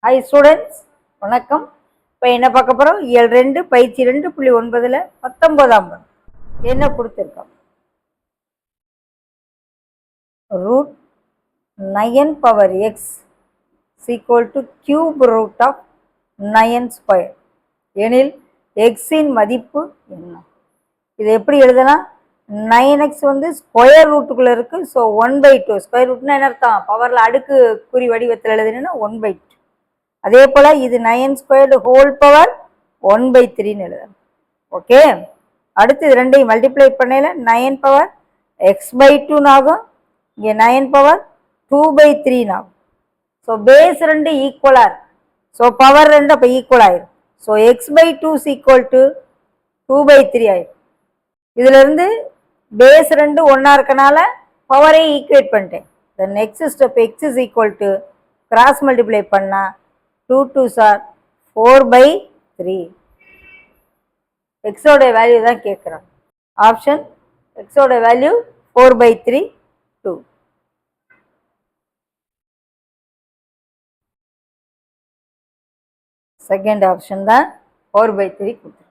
Hi students, வணக்கம். இப்போ என்ன பார்க்க போகிறோம்? இயல் 2 பயிற்சி 2.9ல் 19ஆம் என்ன கொடுத்துருக்கோம்? Root 9 power x equal to cube root of 9 square எனில் எக்ஸின் மதிப்பு என்ன? இது எப்படி எழுதலாம்? 9x வந்து ஸ்கொயர் ரூட்டுக்குள்ளே இருக்குது. ஸோ 1/2. ஸ்கொயர் ரூட்னா என்ன அர்த்தம்? பவரில் அடுக்கு குறி வடிவத்தில் எழுதுனா 1/2. அதே போல் இது 9 ஸ்கொயர்டு ஹோல் பவர் 1/3ன்னு எழுதலாம். ஓகே, அடுத்து இது ரெண்டையும் மல்டிப்ளை பண்ணையில் 9 பவர் x/2 ஆகும். இங்கே 9 பவர் 2/3 ஆகும். ஸோ பேஸ் 2 ஈக்குவலாக இருக்கு. ஸோ பவர் 2 அப்போ ஈக்குவல் ஆயிரும். ஸோ x/2 ஈக்குவல் டு 2/3 ஆயிரும். இதிலிருந்து பேஸ் 2 ஒன்றா இருக்கனால பவரை ஈக்குவேட் பண்ணிட்டேன். The next step x is equal to cross multiply பண்ணால் 2 2s are 4/3. எக்ஸோட வேல்யூ தான் கேட்குறாங்க. ஆப்ஷன் எக்ஸோட வேல்யூ 4/3 2. செகண்ட் ஆப்ஷன் தான் 4/3 கொடுத்துருக்கு.